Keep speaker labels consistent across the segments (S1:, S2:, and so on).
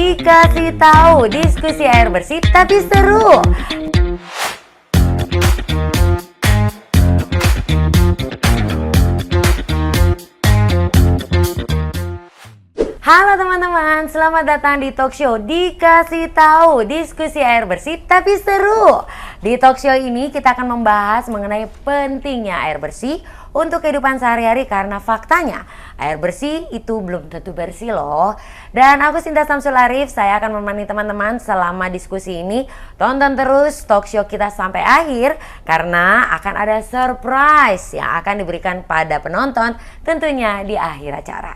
S1: dikasih tahu diskusi air bersih tapi seru. Halo teman-teman, selamat datang di talk show Dikasih Tahu diskusi air bersih tapi seru. Di talk show ini kita akan membahas mengenai pentingnya air bersih untuk kehidupan sehari-hari karena faktanya air bersih itu belum tentu bersih loh. Dan aku Sinta Samsul Arif, saya akan menemani teman-teman selama diskusi ini. Tonton terus talk show kita sampai akhir karena akan ada surprise yang akan diberikan pada penonton tentunya di akhir acara.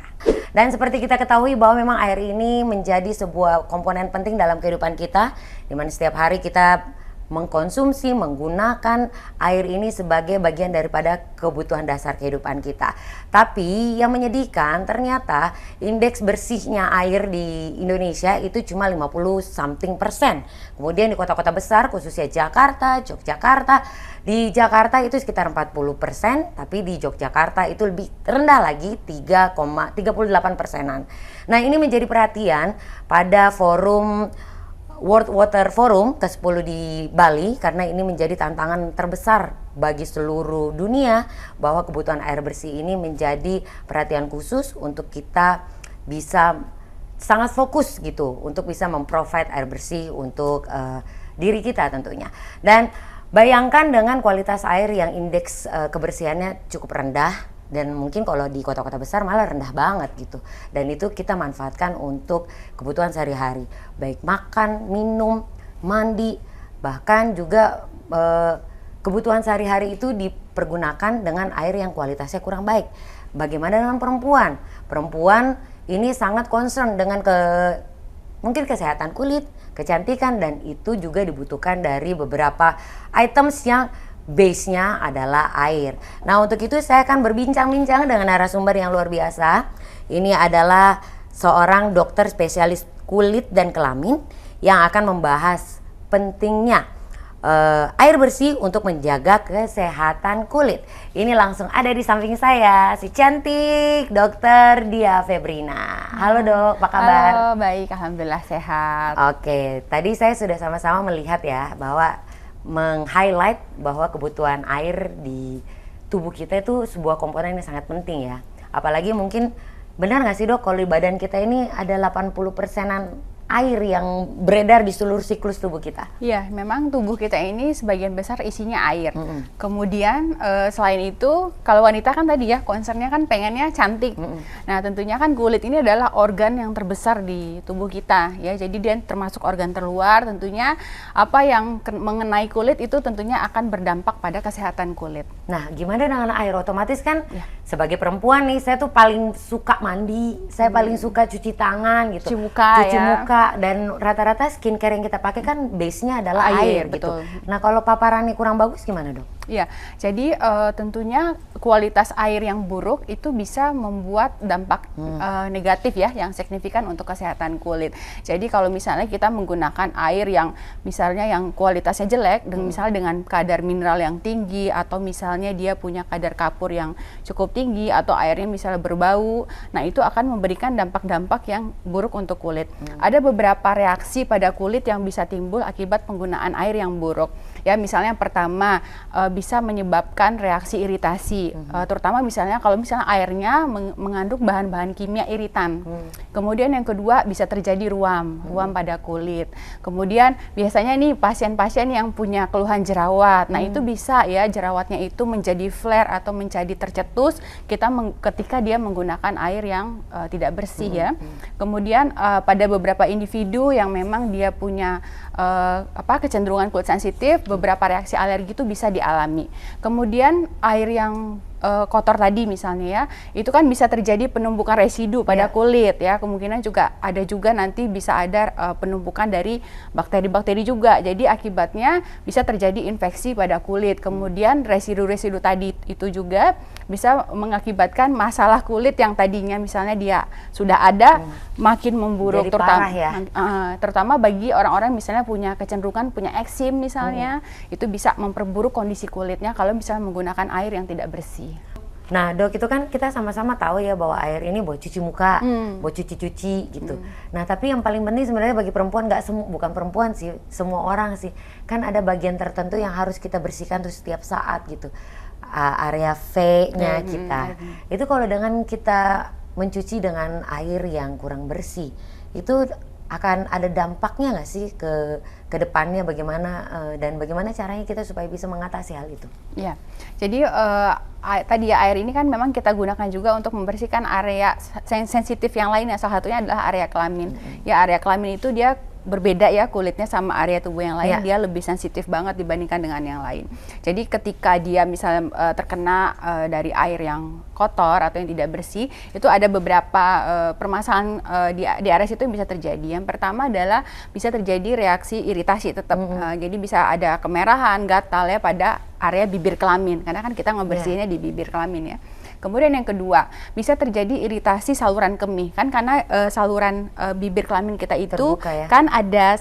S1: Dan seperti kita ketahui bahwa memang air ini menjadi sebuah komponen penting dalam kehidupan kita, di mana setiap hari kita mengkonsumsi, menggunakan air ini sebagai bagian daripada kebutuhan dasar kehidupan kita. Tapi yang menyedihkan ternyata indeks bersihnya air di Indonesia itu cuma 50-something%. Kemudian di kota-kota besar khususnya Jakarta, Yogyakarta, di Jakarta itu sekitar 40%, tapi di Yogyakarta itu lebih rendah lagi 3,38%-an. Nah, ini menjadi perhatian pada forum World Water Forum ke-10 di Bali karena ini menjadi tantangan terbesar bagi seluruh dunia bahwa kebutuhan air bersih ini menjadi perhatian khusus untuk kita bisa sangat fokus gitu untuk bisa memprovide air bersih untuk diri kita tentunya. Dan bayangkan dengan kualitas air yang indeks kebersihannya cukup rendah dan mungkin kalau di kota-kota besar malah rendah banget gitu. Dan itu kita manfaatkan untuk kebutuhan sehari-hari, baik makan, minum, mandi, bahkan juga kebutuhan sehari-hari itu dipergunakan dengan air yang kualitasnya kurang baik. Bagaimana dengan perempuan? Perempuan ini sangat concern dengan mungkin kesehatan kulit, kecantikan, dan itu juga dibutuhkan dari beberapa items yang base-nya adalah air. Nah, untuk itu saya akan berbincang-bincang dengan narasumber yang luar biasa. Ini adalah seorang dokter spesialis kulit dan kelamin yang akan membahas pentingnya air bersih untuk menjaga kesehatan kulit. Ini langsung ada di samping saya, si cantik Dokter Dia Febrina. Halo Dok, apa kabar?
S2: Halo, baik, alhamdulillah sehat.
S1: Oke, tadi saya sudah sama-sama melihat ya bahwa meng-highlight bahwa kebutuhan air di tubuh kita itu sebuah komponen yang sangat penting ya. Apalagi mungkin benar nggak sih Dok kalau di badan kita ini ada 80%-an air yang beredar di seluruh siklus tubuh kita?
S2: Iya, memang tubuh kita ini sebagian besar isinya air. Kemudian selain itu, kalau wanita kan tadi ya, concernnya kan pengennya cantik. Nah, tentunya kan kulit ini adalah organ yang terbesar di tubuh kita ya. Jadi dia termasuk organ terluar. Tentunya apa yang mengenai kulit itu tentunya akan berdampak pada kesehatan kulit.
S1: Nah, gimana dengan air? Otomatis kan sebagai perempuan nih, saya tuh paling suka mandi, saya paling suka cuci tangan gitu,
S2: cuci muka.
S1: Dan rata-rata skincare yang kita pakai kan base-nya adalah air gitu. Nah, kalau paparannya kurang bagus gimana Dok?
S2: Iya, jadi tentunya kualitas air yang buruk itu bisa membuat dampak negatif ya, yang signifikan untuk kesehatan kulit. Jadi kalau misalnya kita menggunakan air yang misalnya yang kualitasnya jelek, misalnya dengan kadar mineral yang tinggi, atau misalnya dia punya kadar kapur yang cukup tinggi, atau airnya misalnya berbau, nah itu akan memberikan dampak-dampak yang buruk untuk kulit. Ada beberapa reaksi pada kulit yang bisa timbul akibat penggunaan air yang buruk. Ya, misalnya yang pertama bisa menyebabkan reaksi iritasi, terutama misalnya kalau misalnya airnya mengandung bahan-bahan kimia iritan. Kemudian yang kedua bisa terjadi ruam pada kulit. Kemudian biasanya nih pasien-pasien yang punya keluhan jerawat, nah itu bisa ya jerawatnya itu menjadi flare atau menjadi tercetus ketika dia menggunakan air yang tidak bersih ya. Kemudian pada beberapa individu yang memang dia punya kecenderungan kulit sensitif, beberapa reaksi alergi itu bisa dialami. Kemudian air yang kotor tadi misalnya ya, itu kan bisa terjadi penumpukan residu pada kulit ya. Kemungkinan juga ada nanti bisa ada penumpukan dari bakteri-bakteri juga. Jadi akibatnya bisa terjadi infeksi pada kulit. Kemudian residu-residu tadi itu juga bisa mengakibatkan masalah kulit yang tadinya misalnya dia sudah ada makin memburuk, terutama bagi orang-orang misalnya punya kecenderungan punya eksim misalnya, itu bisa memperburuk kondisi kulitnya kalau misalnya menggunakan air yang tidak bersih.
S1: Nah, Dok, itu kan kita sama-sama tahu ya bahwa air ini buat cuci muka, buat cuci-cuci gitu. Nah, tapi yang paling penting sebenarnya bagi perempuan, bukan perempuan sih, semua orang sih, kan ada bagian tertentu yang harus kita bersihkan tuh setiap saat gitu. Area V-nya kita. Itu kalau dengan kita mencuci dengan air yang kurang bersih, itu akan ada dampaknya nggak sih ke depannya, bagaimana dan bagaimana caranya kita supaya bisa mengatasi hal itu?
S2: Ya, jadi tadi ya, air ini kan memang kita gunakan juga untuk membersihkan area sensitif yang lainnya. Salah satunya adalah area kelamin. Ya, area kelamin itu dia berbeda ya kulitnya sama area tubuh yang lain, dia lebih sensitif banget dibandingkan dengan yang lain. Jadi ketika dia misalnya terkena dari air yang kotor atau yang tidak bersih, itu ada beberapa permasalahan di area situ yang bisa terjadi. Yang pertama adalah bisa terjadi reaksi iritasi tetap. Jadi bisa ada kemerahan, gatal ya pada area bibir kelamin, karena kan kita ngebersihinnya di bibir kelamin ya. Kemudian yang kedua, bisa terjadi iritasi saluran kemih, kan karena saluran bibir kelamin kita itu terbuka, ya? Kan ada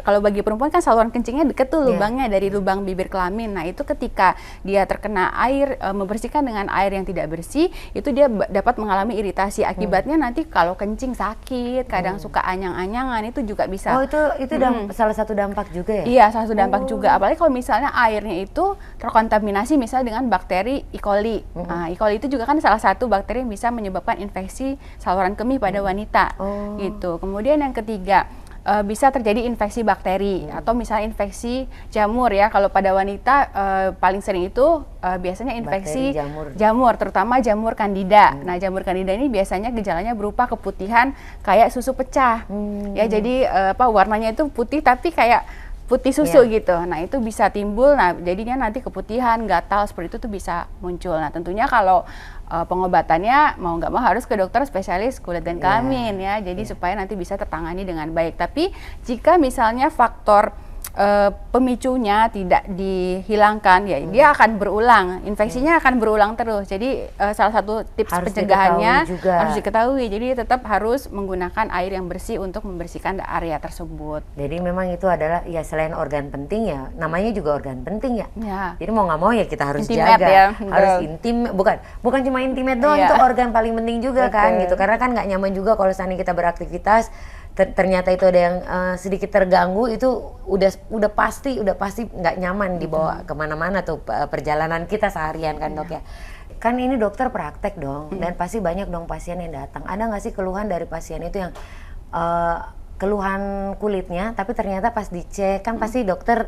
S2: kalau bagi perempuan kan saluran kencingnya deket tuh lubangnya dari lubang bibir kelamin. Nah, itu ketika dia terkena air, membersihkan dengan air yang tidak bersih, itu dia dapat mengalami iritasi. Akibatnya nanti kalau kencing sakit, kadang suka anyang-anyangan, itu juga bisa.
S1: Oh, itu salah satu dampak juga ya?
S2: Iya, salah satu dampak juga. Apalagi kalau misalnya airnya itu terkontaminasi misalnya dengan bakteri E. coli. Nah, E. coli itu juga kan salah satu bakteri yang bisa menyebabkan infeksi saluran kemih pada wanita. Gitu. Kemudian yang ketiga, bisa terjadi infeksi bakteri atau misalnya infeksi jamur ya. Kalau pada wanita paling sering itu biasanya infeksi jamur, terutama jamur candida. Nah, jamur candida ini biasanya gejalanya berupa keputihan kayak susu pecah. Ya, jadi warnanya itu putih tapi kayak putih susu gitu. Nah, itu bisa timbul. Nah, jadinya nanti keputihan, gatal seperti itu tuh bisa muncul. Nah, tentunya kalau pengobatannya mau nggak mau harus ke dokter spesialis kulit dan kelamin ya. Jadi supaya nanti bisa tertangani dengan baik. Tapi jika misalnya faktor pemicunya tidak dihilangkan, ya dia akan berulang, infeksinya akan berulang terus. Jadi salah satu tips pencegahannya harus diketahui. Jadi tetap harus menggunakan air yang bersih untuk membersihkan area tersebut.
S1: Jadi memang itu adalah ya selain organ penting ya, namanya juga organ penting ya. Jadi mau nggak mau ya kita harus jaga, ya, harus intim, bukan cuma intimate doang, itu organ paling penting juga kan gitu. Karena kan nggak nyaman juga kalau seandainya kita beraktivitas ternyata itu ada yang sedikit terganggu, itu udah pasti nggak nyaman dibawa kemana-mana tuh perjalanan kita seharian kan Dok ya. Kan ini dokter praktek dong dan pasti banyak dong pasien yang datang. Ada nggak sih keluhan dari pasien itu yang keluhan kulitnya tapi ternyata pas dicek kan pasti dokter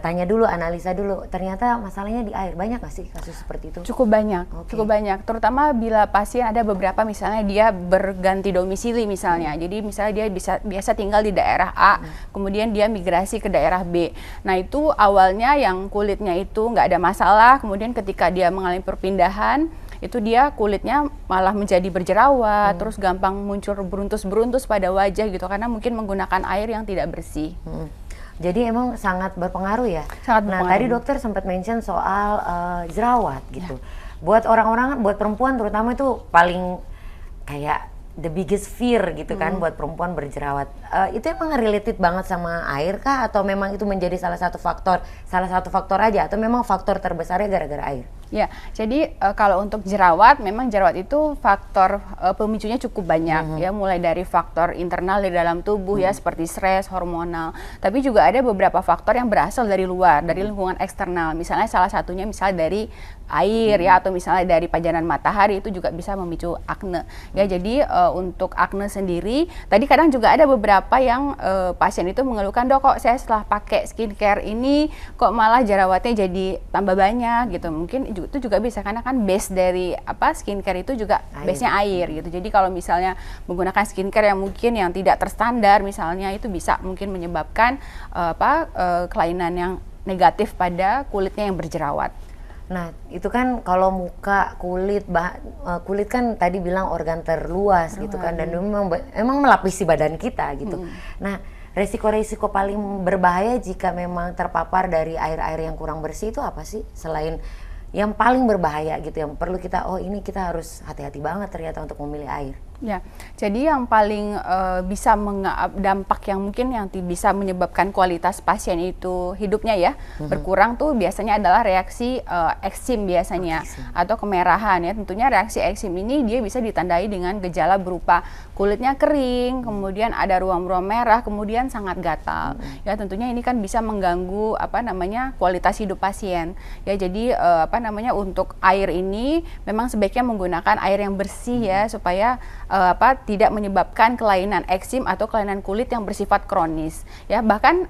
S1: tanya dulu, analisa dulu, ternyata masalahnya di air. Banyak nggak sih kasus seperti itu?
S2: Cukup banyak, cukup banyak. Terutama bila pasien ada beberapa misalnya dia berganti domisili misalnya. Jadi misalnya dia biasa tinggal di daerah A, kemudian dia migrasi ke daerah B. Nah, itu awalnya yang kulitnya itu nggak ada masalah, kemudian ketika dia mengalami perpindahan, itu dia kulitnya malah menjadi berjerawat, terus gampang muncul beruntus-beruntus pada wajah gitu, karena mungkin menggunakan air yang tidak bersih.
S1: Jadi emang sangat berpengaruh ya. Nah, tadi dokter sempat mention soal jerawat gitu. Buat orang-orang, buat perempuan terutama itu paling kayak the biggest fear gitu kan buat perempuan berjerawat. Itu emang related banget sama air kah atau memang itu menjadi salah satu faktor aja atau memang faktor terbesarnya gara-gara air?
S2: Ya, jadi kalau untuk jerawat, memang jerawat itu faktor pemicunya cukup banyak ya, mulai dari faktor internal di dalam tubuh ya seperti stres, hormonal. Tapi juga ada beberapa faktor yang berasal dari luar, dari lingkungan eksternal. Misalnya salah satunya misalnya dari air ya, atau misalnya dari pajanan matahari, itu juga bisa memicu akne. Ya, jadi untuk akne sendiri, tadi kadang juga ada beberapa yang pasien itu mengeluhkan, "Dok, kok saya setelah pakai skincare ini kok malah jerawatnya jadi tambah banyak," gitu. Mungkin itu juga bisa karena kan base dari skincare itu juga base-nya air gitu. Jadi kalau misalnya menggunakan skincare yang mungkin yang tidak terstandar misalnya, itu bisa mungkin menyebabkan kelainan yang negatif pada kulitnya yang berjerawat.
S1: Nah, itu kan kalau muka, kulit kan tadi bilang organ terluas gitu kan, dan emang melapisi badan kita gitu. Nah, resiko-resiko paling berbahaya jika memang terpapar dari air-air yang kurang bersih itu apa sih? Selain yang paling berbahaya gitu, yang perlu kita, ini kita harus hati-hati banget ternyata untuk memilih air.
S2: Ya, jadi yang paling bisa dampak yang mungkin yang bisa menyebabkan kualitas pasien itu hidupnya ya berkurang tuh biasanya adalah reaksi eksim biasanya atau kemerahan ya. Tentunya reaksi eksim ini dia bisa ditandai dengan gejala berupa kulitnya kering, kemudian ada ruam-ruam merah, kemudian sangat gatal. Ya, tentunya ini kan bisa mengganggu kualitas hidup pasien. Ya, jadi untuk air ini memang sebaiknya menggunakan air yang bersih ya supaya tidak menyebabkan kelainan eksim atau kelainan kulit yang bersifat kronis ya. Bahkan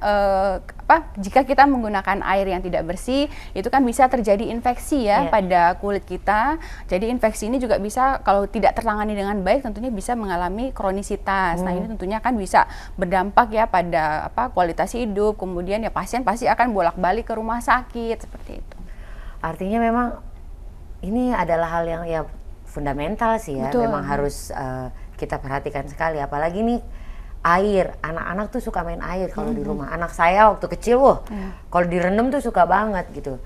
S2: jika kita menggunakan air yang tidak bersih itu kan bisa terjadi infeksi ya pada kulit kita. Jadi infeksi ini juga bisa kalau tidak tertangani dengan baik tentunya bisa mengalami kronisitas. Nah, ini tentunya kan bisa berdampak ya pada kualitas hidup, kemudian ya pasien pasti akan bolak-balik ke rumah sakit seperti itu.
S1: Artinya memang ini adalah hal yang ya fundamental sih ya.
S2: Betul.
S1: Memang harus kita perhatikan sekali, apalagi nih air. Anak-anak tuh suka main air kalau di rumah. Anak saya waktu kecil kalau direndam tuh suka banget gitu.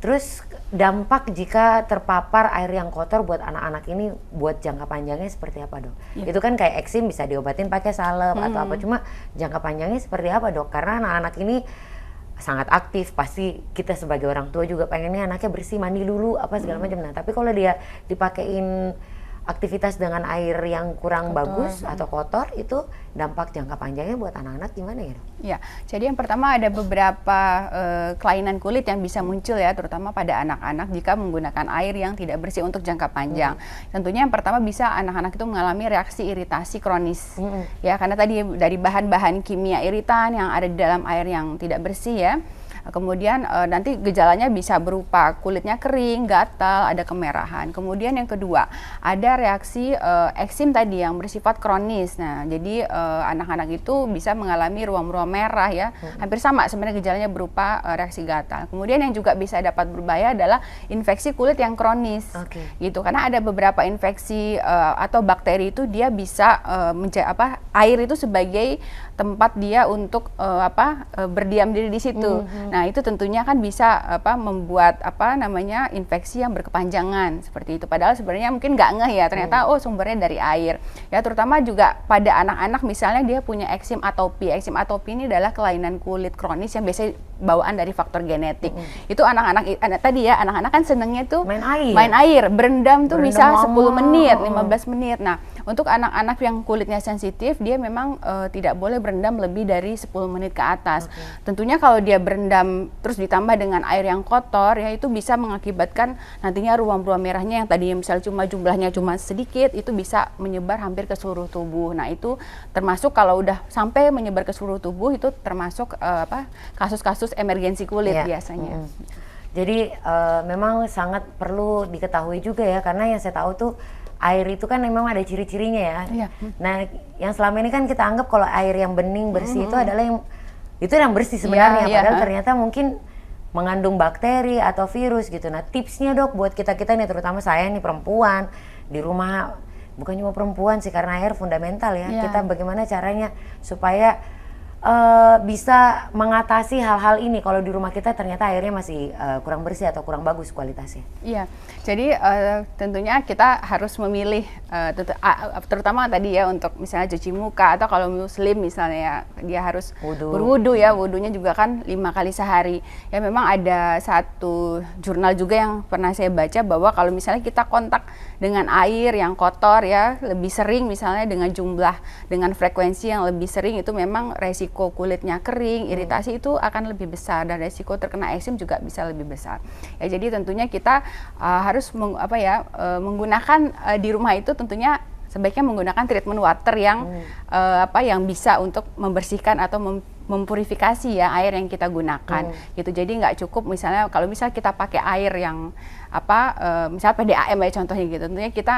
S1: Terus dampak jika terpapar air yang kotor buat anak-anak ini buat jangka panjangnya seperti apa, Dok? Itu kan kayak eksim bisa diobatin pakai salep atau apa, cuma jangka panjangnya seperti apa, Dok? Karena anak-anak ini sangat aktif, pasti kita sebagai orang tua juga pengennya anaknya bersih, mandi dulu apa segala macam. Nah, tapi kalau dia dipakein aktivitas dengan air yang kurang bagus atau kotor, itu dampak jangka panjangnya buat anak-anak gimana ya, Dok?
S2: Ya, jadi yang pertama ada beberapa kelainan kulit yang bisa muncul ya, terutama pada anak-anak jika menggunakan air yang tidak bersih untuk jangka panjang. Tentunya yang pertama bisa anak-anak itu mengalami reaksi iritasi kronis. Ya, karena tadi dari bahan-bahan kimia iritan yang ada di dalam air yang tidak bersih ya. Kemudian nanti gejalanya bisa berupa kulitnya kering, gatal, ada kemerahan. Kemudian yang kedua, ada reaksi eksim tadi yang bersifat kronis. Nah, jadi anak-anak itu bisa mengalami ruam-ruam merah ya. Hampir sama sebenarnya gejalanya berupa reaksi gatal. Kemudian yang juga bisa dapat berbahaya adalah infeksi kulit yang kronis. Gitu. Karena ada beberapa infeksi atau bakteri itu dia bisa air itu sebagai tempat dia untuk berdiam diri di situ. Nah, itu tentunya kan bisa membuat infeksi yang berkepanjangan seperti itu. Padahal sebenarnya mungkin nggak ngeh ya, ternyata sumbernya dari air. Ya, terutama juga pada anak-anak misalnya dia punya eksim atopi. Eksim atopi ini adalah kelainan kulit kronis yang biasanya bawaan dari faktor genetik. Itu anak-anak tadi ya, anak-anak kan senengnya tuh main air, berendam tuh bisa 10 menit, 15 menit. Nah, untuk anak-anak yang kulitnya sensitif, dia memang tidak boleh berendam lebih dari 10 menit ke atas. Tentunya kalau dia berendam terus ditambah dengan air yang kotor ya, itu bisa mengakibatkan nantinya ruam-ruam merahnya yang tadinya misalnya jumlahnya cuma sedikit, itu bisa menyebar hampir ke seluruh tubuh. Nah, itu termasuk kalau udah sampai menyebar ke seluruh tubuh itu termasuk kasus-kasus emergensi kulit biasanya.
S1: Jadi memang sangat perlu diketahui juga ya, karena yang saya tahu tuh air itu kan memang ada ciri-cirinya ya. Nah, yang selama ini kan kita anggap kalau air yang bening bersih itu adalah yang bersih sebenarnya, padahal ternyata mungkin mengandung bakteri atau virus gitu. Nah, tipsnya, Dok, buat kita-kita nih, terutama saya nih perempuan di rumah, bukan cuma perempuan sih, karena air fundamental ya. Kita bagaimana caranya supaya bisa mengatasi hal-hal ini kalau di rumah kita ternyata airnya masih kurang bersih atau kurang bagus kualitasnya.
S2: Iya, jadi tentunya kita harus memilih, terutama tadi ya untuk misalnya cuci muka, atau kalau muslim misalnya ya, dia harus berwudu ya, wudunya juga kan 5 kali sehari. Ya, memang ada satu jurnal juga yang pernah saya baca bahwa kalau misalnya kita kontak dengan air yang kotor ya, lebih sering misalnya dengan frekuensi yang lebih sering, itu memang resiko kulitnya kering, iritasi itu akan lebih besar, dan resiko terkena eksim juga bisa lebih besar. Ya, jadi tentunya kita harus menggunakan di rumah itu tentunya sebaiknya menggunakan treatment water yang yang bisa untuk membersihkan atau mempurifikasi ya air yang kita gunakan. Gitu. Jadi nggak cukup misalnya kalau kita pakai air yang misalnya PDAM ya contohnya gitu. Tentunya kita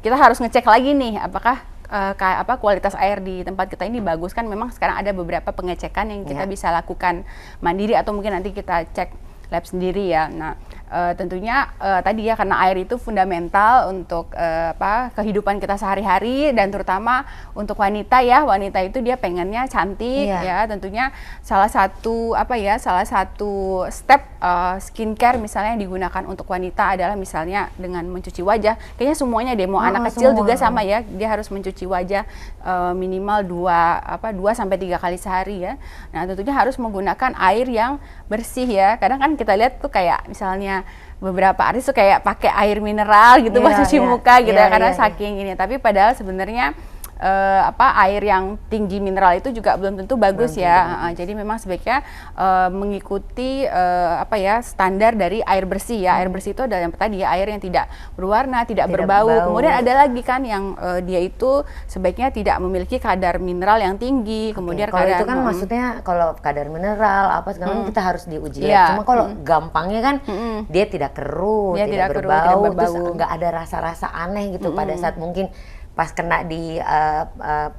S2: kita harus ngecek lagi nih apakah kualitas air di tempat kita ini bagus. Kan memang sekarang ada beberapa pengecekan yang kita bisa lakukan mandiri atau mungkin nanti kita cek lab sendiri ya. Nah, tentunya tadi ya, karena air itu fundamental untuk kehidupan kita sehari-hari, dan terutama untuk wanita ya, wanita itu dia pengennya cantik ya, tentunya salah satu step skincare misalnya yang digunakan untuk wanita adalah misalnya dengan mencuci wajah. Kayaknya semuanya deh, mau anak kecil juga sama ya, dia harus mencuci wajah minimal 2 sampai 3 kali sehari ya. Nah, tentunya harus menggunakan air yang bersih ya. Kadang kan kita lihat tuh kayak misalnya beberapa artis tuh kayak pakai air mineral gitu buat cuci muka gitu ya, karena saking ini. Tapi padahal sebenarnya air yang tinggi mineral itu juga belum tentu bagus ya. Jadi memang sebaiknya mengikuti standar dari air bersih ya. Air bersih itu adalah yang tadi ya, air yang tidak berwarna, tidak berbau. Kemudian ada lagi kan yang dia itu sebaiknya tidak memiliki kadar mineral yang tinggi. Kemudian
S1: kalau itu kan maksudnya kalau kadar mineral segala kita harus diuji. Cuma kalau gampangnya kan dia tidak keruh, tidak berbau, terus nggak ada rasa-rasa aneh gitu pada saat mungkin pas kena di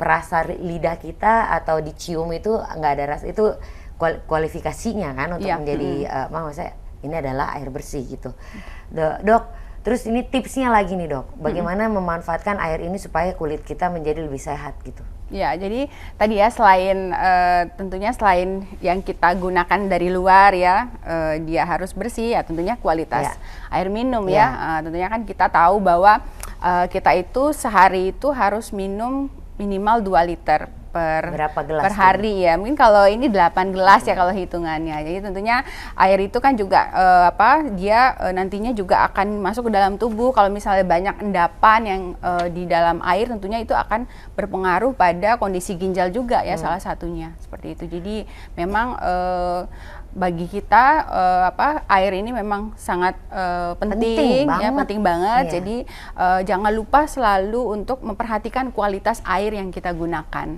S1: perasa lidah kita atau dicium itu nggak ada rasa. Itu kualifikasinya kan untuk menjadi maksudnya ini adalah air bersih gitu. Dok, terus ini tipsnya lagi nih dok, bagaimana memanfaatkan air ini supaya kulit kita menjadi lebih sehat gitu?
S2: Ya, jadi tadi ya, tentunya selain yang kita gunakan dari luar ya, dia harus bersih ya, tentunya kualitas air minum ya. Tentunya kan kita tahu bahwa kita itu sehari itu harus minum minimal 2 liter per hari ya. Mungkin kalau ini 8 gelas ya kalau hitungannya. Jadi tentunya air itu kan juga dia nantinya juga akan masuk ke dalam tubuh. Kalau misalnya banyak endapan yang di dalam air, tentunya itu akan berpengaruh pada kondisi ginjal juga ya, salah satunya seperti itu. Jadi memang bagi kita air ini memang sangat penting banget. Jadi jangan lupa selalu untuk memperhatikan kualitas air yang kita gunakan.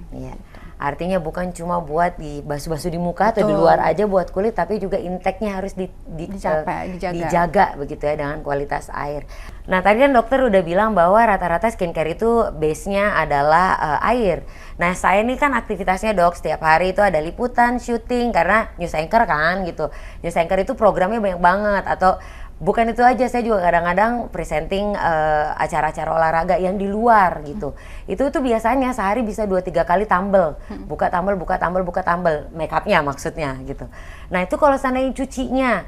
S1: Artinya bukan cuma buat basuh-basuh di muka atau di luar aja buat kulit, tapi juga intake-nya harus dijaga begitu ya, dengan kualitas air. Nah, tadi kan dokter udah bilang bahwa rata-rata skincare itu base-nya adalah air. Nah, saya ini kan aktivitasnya dok, setiap hari itu ada liputan, syuting, karena news anchor kan gitu. News anchor itu programnya banyak banget, atau bukan itu aja, saya juga kadang-kadang presenting acara-acara olahraga yang di luar gitu. Itu tuh biasanya sehari bisa 2-3 kali tumble, buka tumble, make upnya maksudnya gitu. Nah itu kalau seandainya cucinya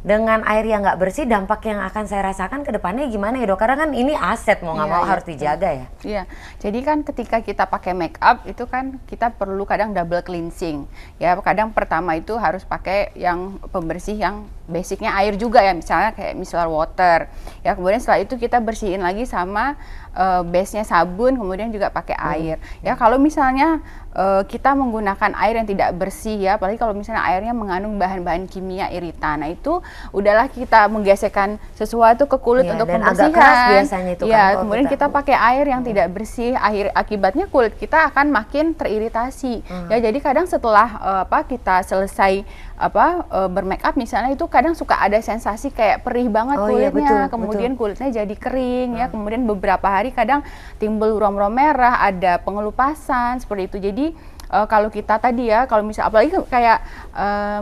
S1: dengan air yang nggak bersih, dampak yang akan saya rasakan ke depannya gimana ya dok? Karena kan ini aset, mau nggak mau harus dijaga ya.
S2: Iya, jadi kan ketika kita pakai make up itu kan kita perlu kadang double cleansing ya. Kadang pertama itu harus pakai yang pembersih yang basicnya air juga ya, misalnya kayak micellar water ya. Kemudian setelah itu kita bersihin lagi sama base-nya sabun, kemudian juga pakai air ya. Kalau misalnya kita menggunakan air yang tidak bersih ya, apalagi kalau misalnya airnya mengandung bahan-bahan kimia iritan, nah itu udahlah kita menggesekkan sesuatu ke kulit untuk
S1: dan
S2: pembersihan.
S1: Agak keras biasanya itu
S2: kan. Kemudian kita pakai air yang tidak bersih, akibatnya kulit kita akan makin teriritasi. Ya, jadi kadang setelah kita selesai bermake up misalnya, itu kadang suka ada sensasi kayak perih banget kulitnya, kemudian kulitnya jadi kering ya, kemudian beberapa hari kadang timbul ruam-ruam merah, ada pengelupasan seperti itu. Jadi kalau kita tadi ya, kalau misalnya apalagi kayak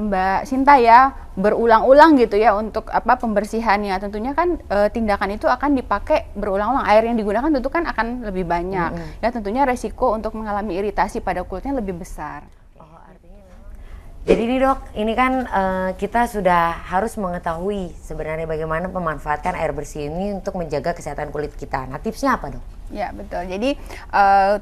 S2: Mbak Sinta ya, berulang-ulang gitu ya untuk pembersihannya, tentunya kan tindakan itu akan dipakai berulang-ulang. Air yang digunakan tentu kan akan lebih banyak ya, tentunya resiko untuk mengalami iritasi pada kulitnya lebih besar.
S1: Jadi nih dok, ini kan kita sudah harus mengetahui sebenarnya bagaimana memanfaatkan air bersih ini untuk menjaga kesehatan kulit kita. Nah tipsnya apa dok?
S2: Ya betul, jadi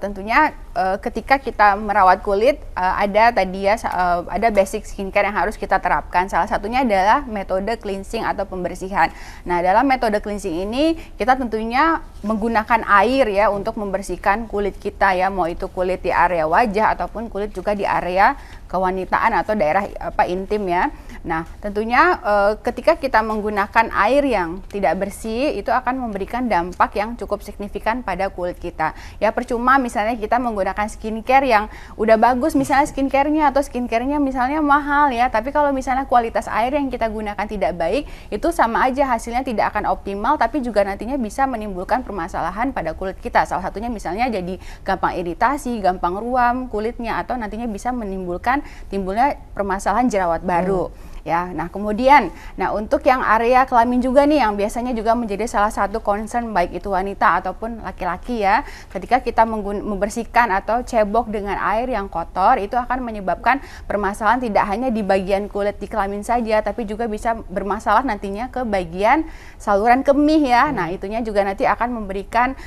S2: tentunya ketika kita merawat kulit ada tadi ya, ada basic skincare yang harus kita terapkan. Salah satunya adalah metode cleansing atau pembersihan. Nah dalam metode cleansing ini kita tentunya menggunakan air ya untuk membersihkan kulit kita ya, mau itu kulit di area wajah ataupun kulit juga di area kewanitaan atau daerah intim ya. Nah tentunya ketika kita menggunakan air yang tidak bersih, itu akan memberikan dampak yang cukup signifikan pada kulit kita ya. Percuma misalnya kita menggunakan skincare yang udah bagus, misalnya skincare-nya atau skincare-nya misalnya mahal ya, tapi kalau misalnya kualitas air yang kita gunakan tidak baik, itu sama aja hasilnya tidak akan optimal, tapi juga nantinya bisa menimbulkan permasalahan pada kulit kita. Salah satunya misalnya jadi gampang iritasi, gampang ruam kulitnya, atau nantinya bisa menimbulkan timbulnya permasalahan jerawat baru. Ya, nah kemudian, untuk yang area kelamin juga nih yang biasanya juga menjadi salah satu concern baik itu wanita ataupun laki-laki ya. Ketika kita membersihkan atau cebok dengan air yang kotor, itu akan menyebabkan permasalahan tidak hanya di bagian kulit di kelamin saja, tapi juga bisa bermasalah nantinya ke bagian saluran kemih ya. Nah, itunya juga nanti akan memberikan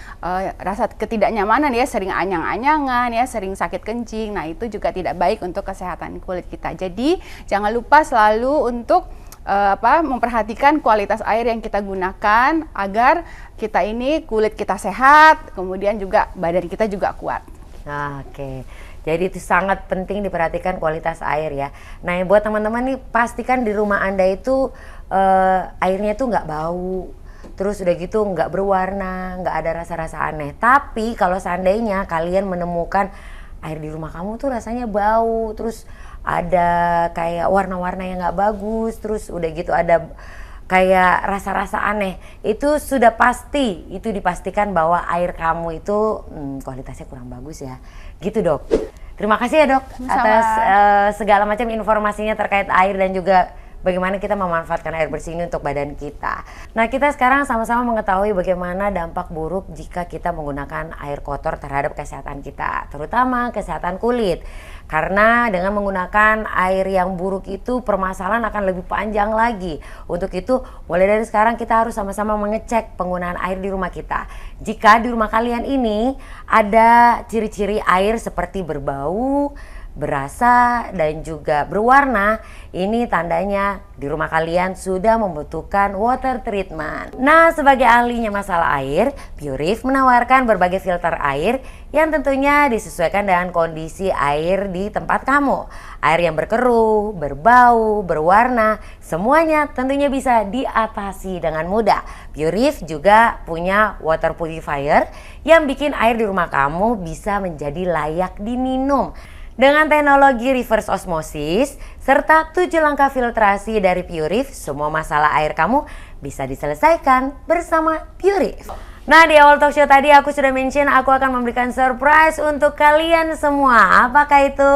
S2: rasa ketidaknyamanan ya, sering anyang-anyangan ya, sering sakit kencing. Nah, itu juga tidak baik untuk kesehatan kulit kita. Jadi, jangan lupa selalu untuk memperhatikan kualitas air yang kita gunakan agar kita ini kulit kita sehat, kemudian juga badan kita juga kuat.
S1: Oke, jadi itu sangat penting diperhatikan kualitas air ya. Nah, buat teman-teman nih, pastikan di rumah Anda itu airnya tuh nggak bau, terus udah gitu nggak berwarna, nggak ada rasa-rasa aneh. Tapi kalau seandainya kalian menemukan air di rumah kamu tuh rasanya bau, terus ada kayak warna-warna yang nggak bagus, terus udah gitu ada kayak rasa-rasa aneh, itu sudah pasti, itu dipastikan bahwa air kamu itu kualitasnya kurang bagus ya, gitu Dok. Terima kasih ya Dok atas segala macam informasinya terkait air dan juga bagaimana kita memanfaatkan air bersih ini untuk badan kita. Nah, kita sekarang sama-sama mengetahui bagaimana dampak buruk jika kita menggunakan air kotor terhadap kesehatan kita, terutama kesehatan kulit. Karena dengan menggunakan air yang buruk itu permasalahan akan lebih panjang lagi. Untuk itu, mulai dari sekarang kita harus sama-sama mengecek penggunaan air di rumah kita. Jika di rumah kalian ini ada ciri-ciri air seperti berbau, berasa dan juga berwarna, ini tandanya di rumah kalian sudah membutuhkan water treatment. Nah, sebagai ahlinya masalah air, Purif menawarkan berbagai filter air yang tentunya disesuaikan dengan kondisi air di tempat kamu. Air yang berkeruh, berbau, berwarna, semuanya tentunya bisa diatasi dengan mudah. Purif juga punya water purifier yang bikin air di rumah kamu bisa menjadi layak diminum. Dengan teknologi reverse osmosis serta 7 langkah filtrasi dari Purif, semua masalah air kamu bisa diselesaikan bersama Purif. Nah, di awal talk show tadi aku sudah mention aku akan memberikan surprise untuk kalian semua. Apakah itu?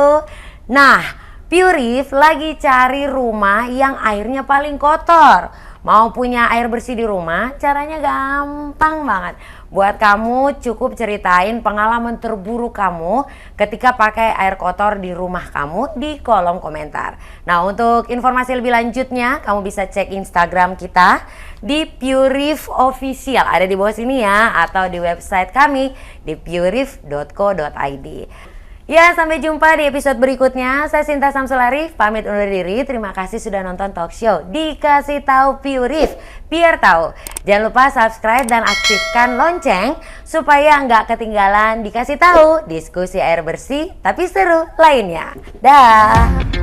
S1: Nah, Purif lagi cari rumah yang airnya paling kotor. Mau punya air bersih di rumah? Caranya gampang banget. Buat kamu cukup ceritain pengalaman terburuk kamu ketika pakai air kotor di rumah kamu di kolom komentar. Nah, untuk informasi lebih lanjutnya kamu bisa cek Instagram kita di Purif Official, ada di bawah sini ya, atau di website kami di purif.co.id. Ya, sampai jumpa di episode berikutnya. Saya Sinta Samsul Arif, pamit undur diri. Terima kasih sudah nonton talk show Dikasih Tahu Purif, biar tahu. Jangan lupa subscribe dan aktifkan lonceng supaya nggak ketinggalan dikasih tahu diskusi air bersih tapi seru lainnya. Dah.